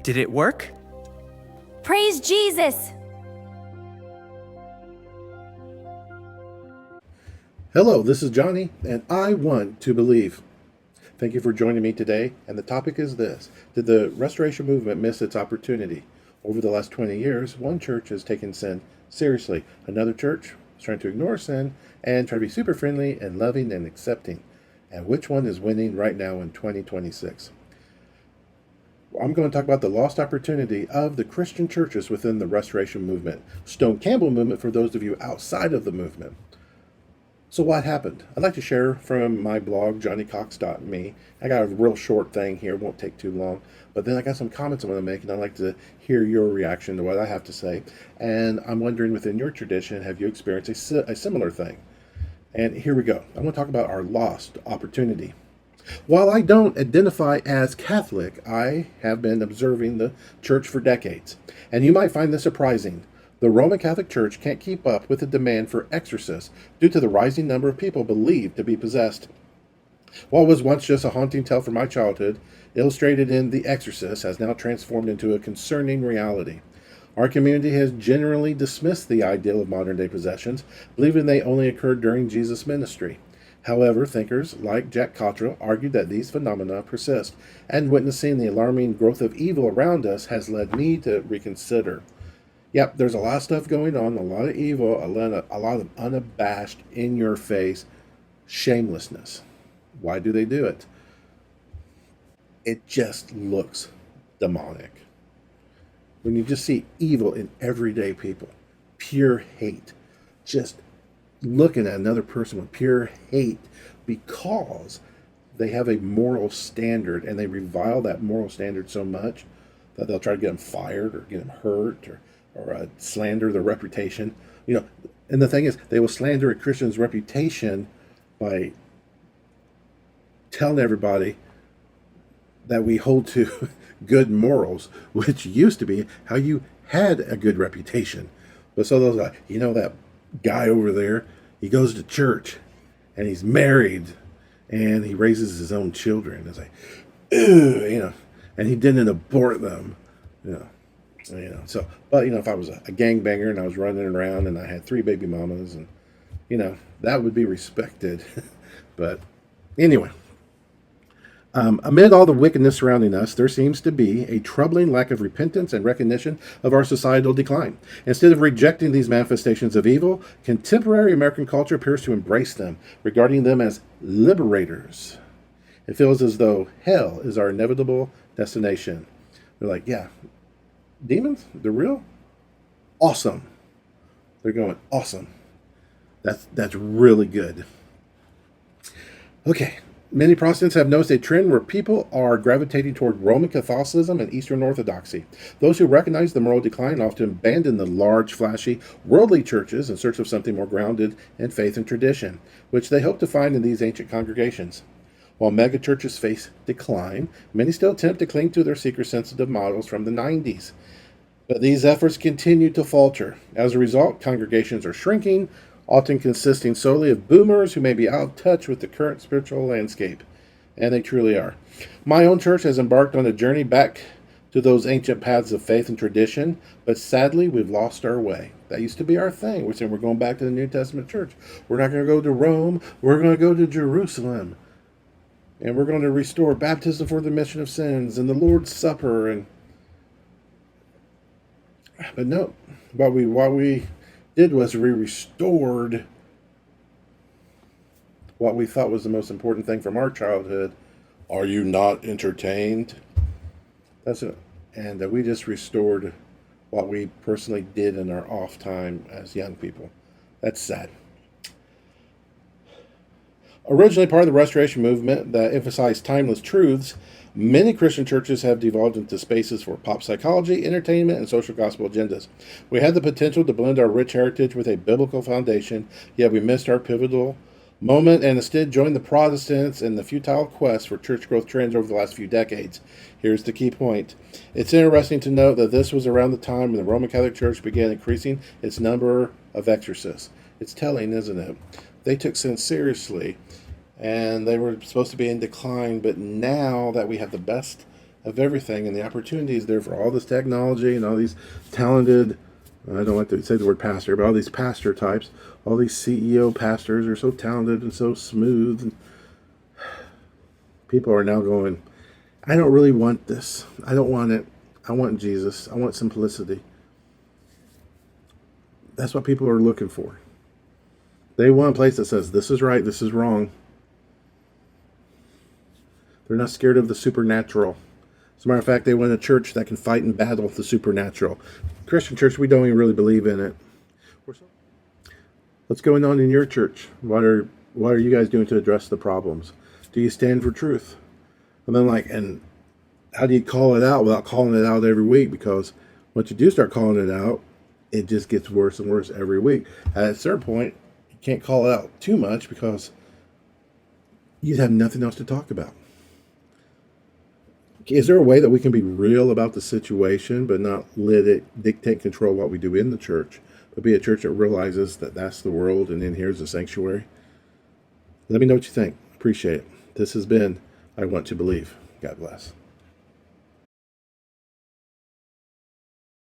Did it work? Praise Jesus! Hello, this is Johnny, and I want to believe. Thank you for joining me today, and the topic is this. Did the Restoration Movement miss its opportunity? Over the last 20 years, one church has taken sin seriously. Another church is trying to ignore sin and try to be super friendly and loving and accepting. And which one is winning right now in 2026? I'm going to talk about the lost opportunity of the Christian churches within the Restoration Movement. Stone Campbell movement for those of you outside of the movement. So what happened? I'd like to share from my blog, johnnycox.me. I got a real short thing here, won't take too long. But then I got some comments I want to make, and I'd like to hear your reaction to what I have to say. And I'm wondering, within your tradition, have you experienced a similar thing? And here we go. I want to talk about our lost opportunity. While I don't identify as Catholic, I have been observing the church for decades. And you might find this surprising. The Roman Catholic Church can't keep up with the demand for exorcists due to the rising number of people believed to be possessed. What was once just a haunting tale from my childhood, illustrated in The Exorcist, has now transformed into a concerning reality. Our community has generally dismissed the ideal of modern-day possessions, believing they only occurred during Jesus' ministry. However, thinkers like Jack Cottrell argued that these phenomena persist, and witnessing the alarming growth of evil around us has led me to reconsider. Yep, there's a lot of stuff going on, a lot of evil, a lot of unabashed, in-your-face shamelessness. Why do they do it? It just looks demonic. When you just see evil in everyday people, pure hate, just looking at another person with pure hate because they have a moral standard and they revile that moral standard so much that they'll try to get them fired or get them hurt or slander their reputation. And the thing is, they will slander a Christian's reputation by telling everybody that we hold to good morals, which used to be how you had a good reputation. But so those like, that guy over there, he goes to church and he's married and he raises his own children. It's like, and he didn't abort them, So, but if I was a gangbanger and I was running around and I had 3 baby mamas and, that would be respected. But anyway. Amid all the wickedness surrounding us, there seems to be a troubling lack of repentance and recognition of our societal decline. Instead of rejecting these manifestations of evil, contemporary American culture appears to embrace them, regarding them as liberators. It feels as though hell is our inevitable destination. They're like, yeah, demons, they're real? Awesome. They're going, awesome. That's really good. Okay. Many Protestants have noticed a trend where people are gravitating toward Roman Catholicism and Eastern Orthodoxy. Those who recognize the moral decline often abandon the large, flashy, worldly churches in search of something more grounded in faith and tradition, which they hope to find in these ancient congregations. While megachurches face decline, many still attempt to cling to their seeker-sensitive models from the 90s. But these efforts continue to falter. As a result, congregations are shrinking, often consisting solely of boomers who may be out of touch with the current spiritual landscape. And they truly are. My own church has embarked on a journey back to those ancient paths of faith and tradition, but sadly, we've lost our way. That used to be our thing. We're saying we're going back to the New Testament church. We're not going to go to Rome. We're going to go to Jerusalem. And we're going to restore baptism for the remission of sins and the Lord's Supper. But no, what we did was we restored what we thought was the most important thing from our childhood. Are you not entertained? That's it. And we just restored what we personally did in our off time as young people. That's sad. Originally part of the Restoration Movement that emphasized timeless truths, many Christian churches have devolved into spaces for pop psychology, entertainment, and social gospel agendas. We had the potential to blend our rich heritage with a biblical foundation, yet we missed our pivotal moment and instead joined the Protestants in the futile quest for church growth trends over the last few decades. Here's the key point. It's interesting to note that this was around the time when the Roman Catholic Church began increasing its number of exorcists. It's telling, isn't it? They took sin seriously, and they were supposed to be in decline, but now that we have the best of everything, and the opportunity is there for all this technology and all these talented, I don't like to say the word pastor, but all these pastor types, all these CEO pastors are so talented and so smooth. And people are now going, I don't really want this. I don't want it. I want Jesus. I want simplicity. That's what people are looking for. They want a place that says, this is right, this is wrong. They're not scared of the supernatural. As a matter of fact, they want a church that can fight and battle the supernatural. Christian church, we don't even really believe in it. What's going on in your church? What are you guys doing to address the problems? Do you stand for truth? And then and how do you call it out without calling it out every week? Because once you do start calling it out, it just gets worse and worse every week. At a certain point, you can't call it out too much because you'd have nothing else to talk about. Is there a way that we can be real about the situation, but not let it dictate, control what we do in the church, but be a church that realizes that that's the world and then here's the sanctuary? Let me know what you think. Appreciate it. This has been I Want to Believe. God bless.